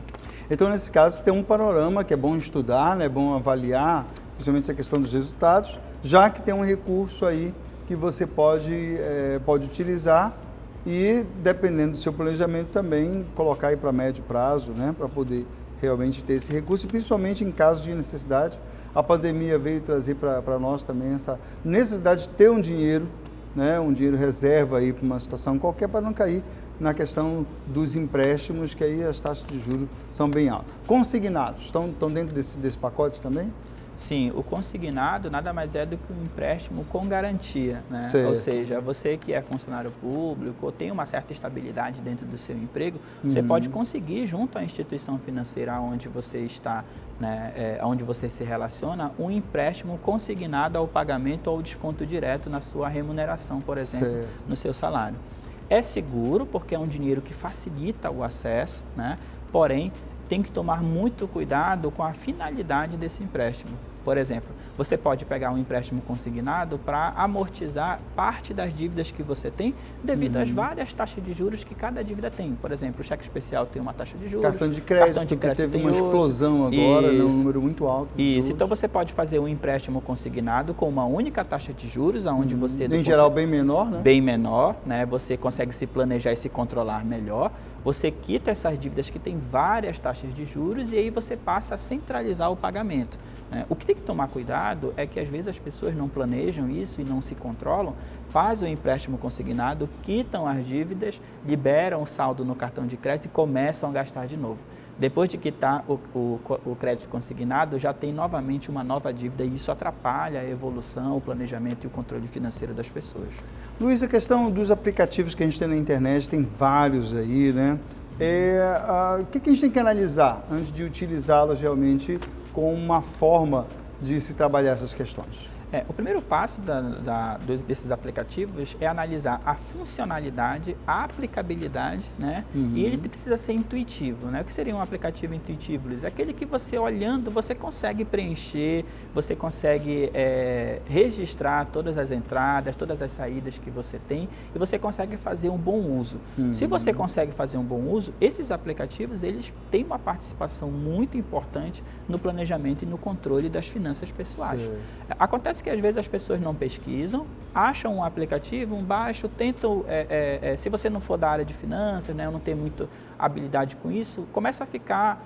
Então, nesse caso, tem um panorama que é bom estudar, né, é bom avaliar, principalmente essa questão dos resultados, já que tem um recurso aí que você pode utilizar e, dependendo do seu planejamento, também colocar aí para médio prazo, né, para poder realmente ter esse recurso, e principalmente em caso de necessidade. A pandemia veio trazer para nós também essa necessidade de ter um dinheiro, né, um dinheiro reserva aí para uma situação qualquer, para não cair na questão dos empréstimos, que aí as taxas de juros são bem altas. Consignados, estão dentro desse pacote também? Sim, o consignado nada mais é do que um empréstimo com garantia, né? Certo. Ou seja, você que é funcionário público ou tem uma certa estabilidade dentro do seu emprego, você pode conseguir junto à instituição financeira onde você está, né, onde você se relaciona, um empréstimo consignado ao pagamento ou desconto direto na sua remuneração, por exemplo, no seu salário. É seguro porque é um dinheiro que facilita o acesso, né? Porém, tem que tomar muito cuidado com a finalidade desse empréstimo. Por exemplo, você pode pegar um empréstimo consignado para amortizar parte das dívidas que você tem devido às várias taxas de juros que cada dívida tem. Por exemplo, o cheque especial tem uma taxa de juros. Cartão de crédito que teve uma explosão agora, né, um número muito alto. Isso, então você pode fazer um empréstimo consignado com uma única taxa de juros, onde você... Em geral, bem menor, né? Bem menor, né? Você consegue se planejar e se controlar melhor. Você quita essas dívidas que têm várias taxas de juros e aí você passa a centralizar o pagamento. O que tem que tomar cuidado é que às vezes as pessoas não planejam isso e não se controlam, fazem o empréstimo consignado, quitam as dívidas, liberam o saldo no cartão de crédito e começam a gastar de novo. Depois de quitar o crédito consignado, já tem novamente uma nova dívida e isso atrapalha a evolução, o planejamento e o controle financeiro das pessoas. Luiz, a questão dos aplicativos que a gente tem na internet, tem vários aí, né? O que a gente tem que analisar antes de utilizá-los realmente com uma forma de se trabalhar essas questões? O primeiro passo desses aplicativos é analisar a funcionalidade, a aplicabilidade, né? E ele precisa ser intuitivo, né? O que seria um aplicativo intuitivo, Luiz? É aquele que você olhando, você consegue preencher, você consegue registrar todas as entradas, todas as saídas que você tem e você consegue fazer um bom uso. Se você consegue fazer um bom uso, esses aplicativos, eles têm uma participação muito importante no planejamento e no controle das finanças pessoais. Acontece que às vezes as pessoas não pesquisam, acham um aplicativo, baixam, tentam, se você não for da área de finanças, né, ou não tem muita habilidade com isso, começa a ficar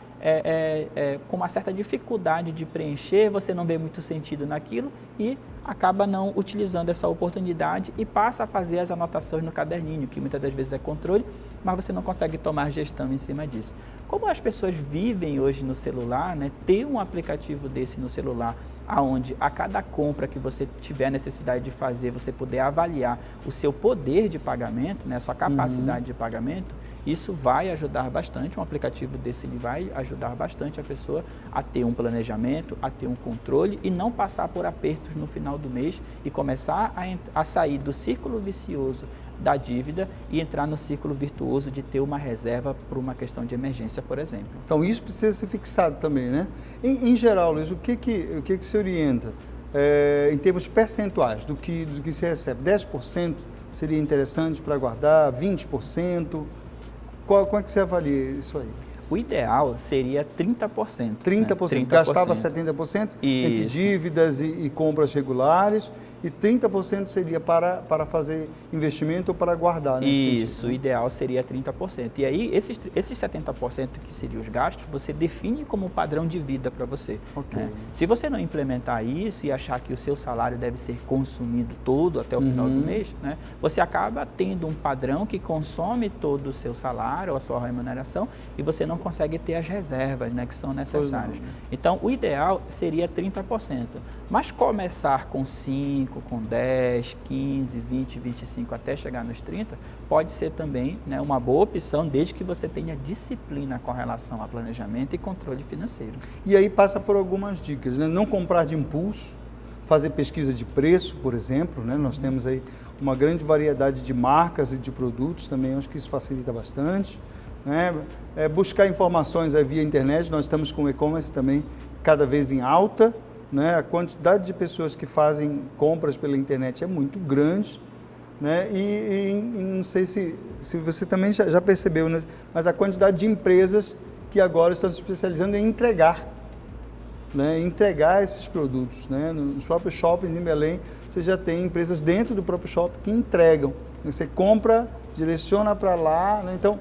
com uma certa dificuldade de preencher, você não vê muito sentido naquilo e acaba não utilizando essa oportunidade e passa a fazer as anotações no caderninho, que muitas das vezes é controle, mas você não consegue tomar gestão em cima disso. Como as pessoas vivem hoje no celular, né, ter um aplicativo desse no celular, aonde a cada compra que você tiver necessidade de fazer, você puder avaliar o seu poder de pagamento, né, a sua capacidade de pagamento, isso vai ajudar bastante. Um aplicativo desse ele vai ajudar bastante a pessoa a ter um planejamento, a ter um controle e não passar por apertos no final do mês e começar a sair do círculo vicioso da dívida e entrar no círculo virtuoso de ter uma reserva por uma questão de emergência, por exemplo. Então, isso precisa ser fixado também, né? Em geral, Luiz, o que se orienta em termos percentuais do que se recebe? 10% seria interessante para guardar? 20%? Como é que você avalia isso aí? O ideal seria 30%. 30%. Né? Gastava 70% entre dívidas e compras regulares e 30% seria para fazer investimento ou para guardar. Isso, o ideal seria 30%. E aí, esses 70% que seriam os gastos, você define como padrão de vida para você. Okay. Né? Se você não implementar isso e achar que o seu salário deve ser consumido todo até o final do mês, né, você acaba tendo um padrão que consome todo o seu salário ou a sua remuneração e você não consegue ter as reservas, né, que são necessárias. Então, o ideal seria 30%. Mas começar com 5%, com 10%, 15%, 20%, 25% até chegar nos 30%, pode ser também, né, uma boa opção, desde que você tenha disciplina com relação a planejamento e controle financeiro. E aí passa por algumas dicas, né? Não comprar de impulso, fazer pesquisa de preço, por exemplo, né? Nós temos aí uma grande variedade de marcas e de produtos também, acho que isso facilita bastante. Né? Buscar informações via internet, nós estamos com o e-commerce também cada vez em alta, né? A quantidade de pessoas que fazem compras pela internet é muito grande, né? E não sei se você também já percebeu, né? Mas a quantidade de empresas que agora estão se especializando em entregar, né? Entregar esses produtos, né? Nos próprios shoppings em Belém, você já tem empresas dentro do próprio shopping que entregam. Você compra, direciona para lá, né? Então,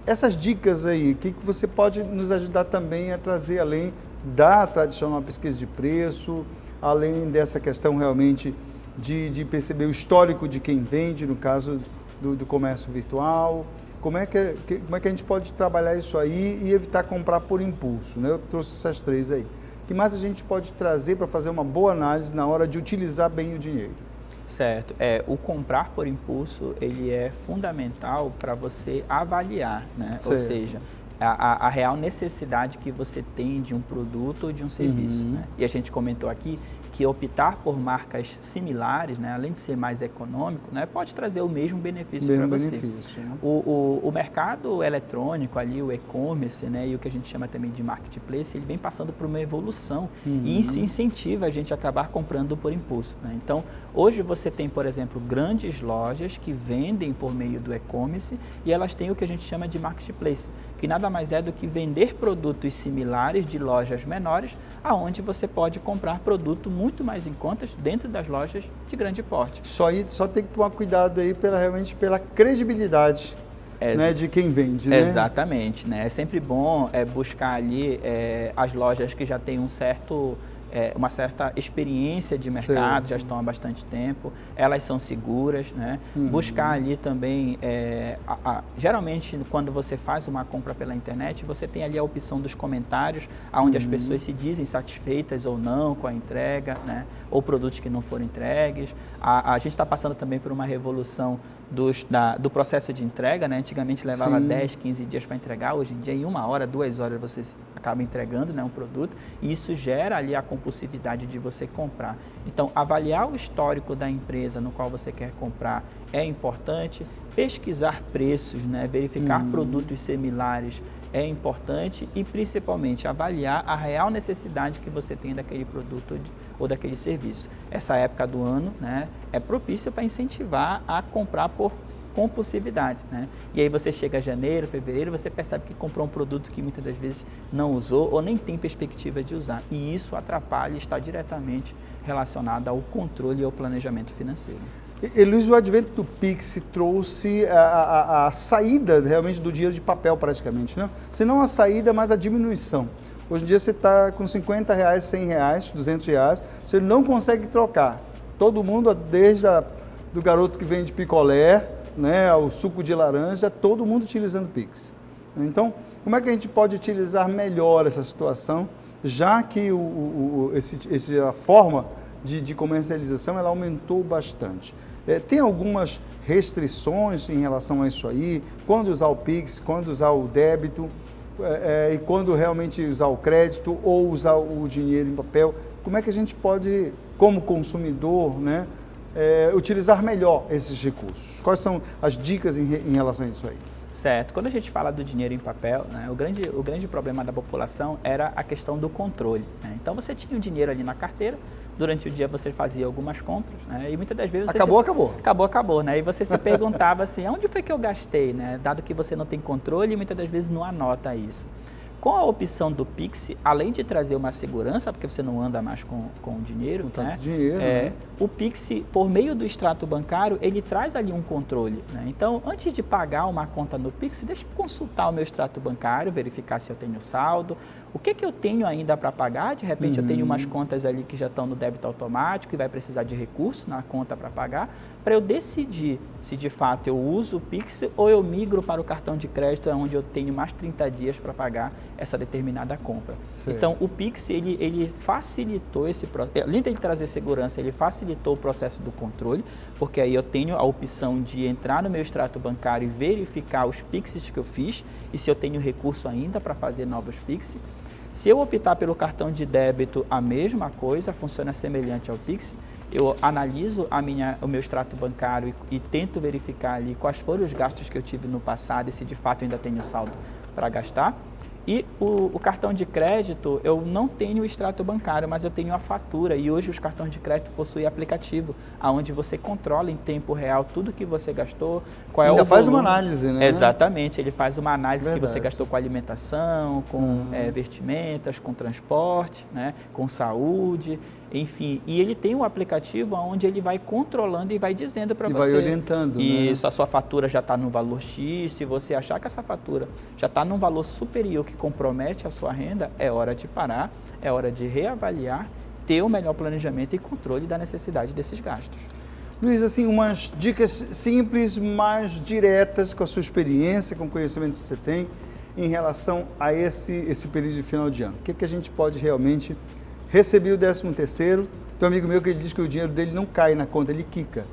essas dicas aí, o que você pode nos ajudar também a trazer, além da tradicional pesquisa de preço, além dessa questão realmente de perceber o histórico de quem vende, no caso do comércio virtual, como é que a gente pode trabalhar isso aí e evitar comprar por impulso, né? Eu trouxe essas três aí. que mais a gente pode trazer para fazer uma boa análise na hora de utilizar bem o dinheiro? Certo. O comprar por impulso, ele é fundamental para você avaliar, né? Ou seja, a real necessidade que você tem de um produto ou de um serviço. Né? E a gente comentou aqui que optar por marcas similares, né, além de ser mais econômico, né, pode trazer o mesmo benefício para você. Né? O mercado eletrônico, ali, o e-commerce, né, e o que a gente chama também de marketplace, ele vem passando por uma evolução e isso incentiva a gente a acabar comprando por impulso. Né? Então, hoje você tem, por exemplo, grandes lojas que vendem por meio do e-commerce e elas têm o que a gente chama de marketplace, que nada mais é do que vender produtos similares de lojas menores, aonde você pode comprar produto muito mais em contas dentro das lojas de grande porte. Só tem que tomar cuidado aí realmente pela credibilidade, né, de quem vende, né? Exatamente, né? É sempre bom buscar ali as lojas que já têm uma certa experiência de mercado, já estão há bastante tempo, elas são seguras, né? Buscar ali também, geralmente quando você faz uma compra pela internet, você tem ali a opção dos comentários, onde as pessoas se dizem satisfeitas ou não com a entrega, né? Ou produtos que não foram entregues. A gente está passando também por uma revolução do processo de entrega, né? Antigamente levava 10, 15 dias para entregar, hoje em dia em 1 hora, 2 horas você acaba entregando, né, um produto, e isso gera ali a compulsividade de você comprar. Então, avaliar o histórico da empresa no qual você quer comprar é importante, pesquisar preços, né, verificar produtos similares é importante e principalmente avaliar a real necessidade que você tem daquele produto ou daquele serviço. Essa época do ano, né, é propícia para incentivar a comprar por compulsividade, né? E aí você chega a janeiro, fevereiro, você percebe que comprou um produto que muitas das vezes não usou ou nem tem perspectiva de usar. E isso atrapalha e está diretamente relacionado ao controle e ao planejamento financeiro. E Luiz, o advento do Pix trouxe a saída realmente do dinheiro de papel praticamente, né? Se não a saída, mas a diminuição. Hoje em dia você está com R$50, R$100, R$200, você não consegue trocar. Todo mundo, desde do garoto que vende picolé, né, ao suco de laranja, todo mundo utilizando Pix. Então, como é que a gente pode utilizar melhor essa situação, já que a forma de comercialização ela aumentou bastante? Tem algumas restrições em relação a isso aí? Quando usar o Pix, quando usar o débito, e quando realmente usar o crédito ou usar o dinheiro em papel? Como é que a gente pode, como consumidor, né, utilizar melhor esses recursos? Quais são as dicas em relação a isso aí? Certo. Quando a gente fala do dinheiro em papel, né, o grande problema da população era a questão do controle. Né? Então você tinha o dinheiro ali na carteira, durante o dia você fazia algumas compras, né, e muitas das vezes... Acabou, né? E você se perguntava assim, onde foi que eu gastei, né? Dado que você não tem controle, muitas das vezes não anota isso. Com a opção do Pix, além de trazer uma segurança, porque você não anda mais com o dinheiro, né? Né? O Pix, por meio do extrato bancário, ele traz ali um controle. Né? Então, antes de pagar uma conta no Pix, deixa eu consultar o meu extrato bancário, verificar se eu tenho saldo, o que eu tenho ainda para pagar. De repente, eu tenho umas contas ali que já estão no débito automático e vai precisar de recurso na conta para pagar, para eu decidir se de fato eu uso o Pix ou eu migro para o cartão de crédito, onde eu tenho mais 30 dias para pagar essa determinada compra. Certo. Então, o Pix, ele facilitou esse processo, além de ele trazer segurança, ele facilitou o processo do controle, porque aí eu tenho a opção de entrar no meu extrato bancário e verificar os Pixes que eu fiz e se eu tenho recurso ainda para fazer novos Pix. Se eu optar pelo cartão de débito, a mesma coisa, funciona semelhante ao Pix. Eu analiso o meu extrato bancário e tento verificar ali quais foram os gastos que eu tive no passado e se de fato eu ainda tenho saldo para gastar. E o cartão de crédito, eu não tenho o extrato bancário, mas eu tenho a fatura. E hoje os cartões de crédito possuem aplicativo, onde você controla em tempo real tudo que você gastou, qual é o volume. Faz uma análise, né? Exatamente, ele faz uma análise que você gastou com alimentação, com vestimentas, com transporte, né, com saúde, enfim. E ele tem um aplicativo onde ele vai controlando e vai dizendo para você. E vai orientando, isso, né? A sua fatura já está no valor X, se você achar que essa fatura já está num valor superior que compromete a sua renda, é hora de parar, é hora de reavaliar, ter o melhor planejamento e controle da necessidade desses gastos. Luiz, assim, umas dicas simples, mais diretas com a sua experiência, com o conhecimento que você tem em relação a esse período de final de ano. O que a gente pode realmente recebi o 13º, tem um amigo meu que ele diz que o dinheiro dele não cai na conta, ele quica.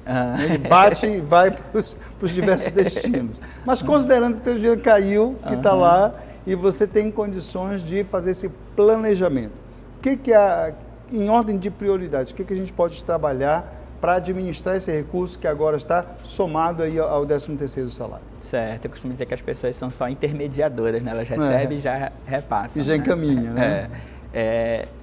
Ele bate e vai para os diversos destinos. Mas considerando que o teu dinheiro caiu, que está lá, e você tem condições de fazer esse planejamento. O que em ordem de prioridade, o que a gente pode trabalhar para administrar esse recurso que agora está somado aí ao 13º salário? Certo, eu costumo dizer que as pessoas são só intermediadoras, né? Elas recebem e já repassam. E já encaminham, né?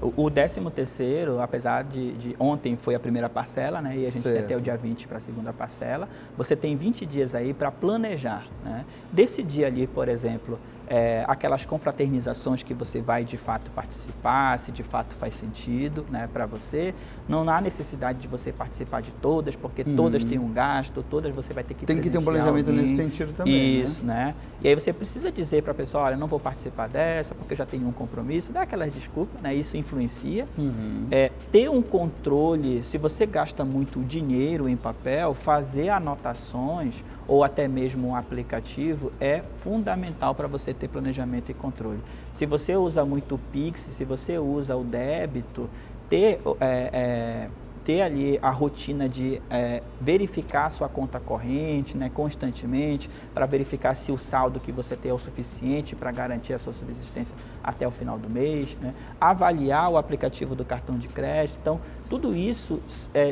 O 13º, apesar de ontem foi a primeira parcela, né, e a gente tem até o dia 20 para a segunda parcela, você tem 20 dias aí para planejar, né? Decidir ali, por exemplo, aquelas confraternizações que você vai de fato participar, se de fato faz sentido, né, para você. Não há necessidade de você participar de todas, porque todas têm um gasto, todas você vai ter que Tem que ter um planejamento nesse sentido também. Isso, né? E aí você precisa dizer para a pessoa, olha, não vou participar dessa porque eu já tenho um compromisso, dá aquelas desculpas, né? Isso influencia. Ter um controle, se você gasta muito dinheiro em papel, fazer anotações ou até mesmo um aplicativo é fundamental para você ter planejamento e controle. Se você usa muito o Pix, se você usa o débito, ter ali a rotina de verificar a sua conta corrente, né, constantemente, para verificar se o saldo que você tem é o suficiente para garantir a sua subsistência até o final do mês, né, avaliar o aplicativo do cartão de crédito. Então, tudo isso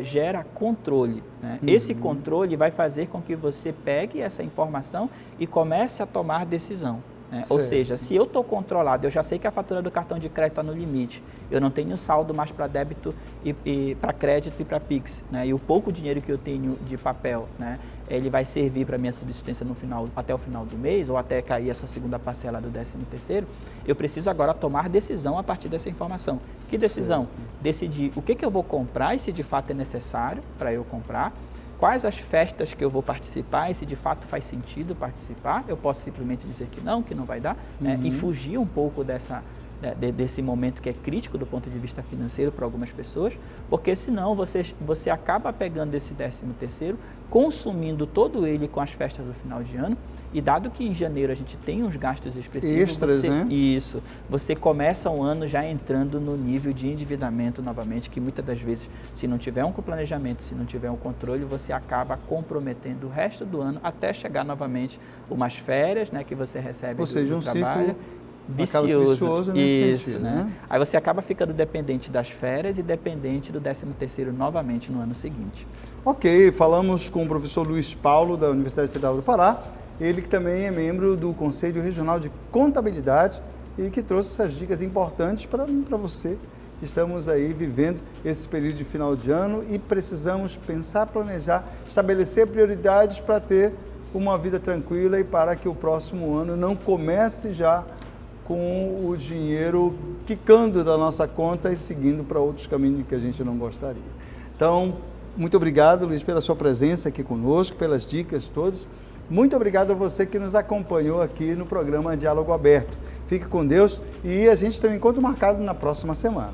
gera controle, né? Esse controle vai fazer com que você pegue essa informação e comece a tomar decisão. Ou seja, se eu estou controlado, eu já sei que a fatura do cartão de crédito está no limite, eu não tenho saldo mais para débito e para crédito e para Pix, né? E o pouco dinheiro que eu tenho de papel, né, ele vai servir para minha subsistência até o final do mês, ou até cair essa segunda parcela do 13º, eu preciso agora tomar decisão a partir dessa informação. Que decisão? Decidir o que eu vou comprar e se de fato é necessário para eu comprar, quais as festas que eu vou participar e se de fato faz sentido participar. Eu posso simplesmente dizer que não vai dar, né? E fugir um pouco desse momento que é crítico do ponto de vista financeiro para algumas pessoas, porque senão você acaba pegando esse 13º, consumindo todo ele com as festas do final de ano, e dado que em janeiro a gente tem uns gastos expressivos, né? Você começa o ano já entrando no nível de endividamento novamente, que muitas das vezes, se não tiver um planejamento, se não tiver um controle, você acaba comprometendo o resto do ano até chegar novamente umas férias, né, que você recebe do trabalho. Vicioso nesse sentido, né? Aí você acaba ficando dependente das férias e dependente do 13º novamente no ano seguinte. Ok, falamos com o professor Luiz Paulo, da Universidade Federal do Pará, ele que também é membro do Conselho Regional de Contabilidade e que trouxe essas dicas importantes para você. Estamos aí vivendo esse período de final de ano e precisamos pensar, planejar, estabelecer prioridades para ter uma vida tranquila e para que o próximo ano não comece já com o dinheiro quicando da nossa conta e seguindo para outros caminhos que a gente não gostaria. Então, muito obrigado, Luiz, pela sua presença aqui conosco, pelas dicas todas. Muito obrigado a você que nos acompanhou aqui no programa Diálogo Aberto. Fique com Deus e a gente tem um encontro marcado na próxima semana.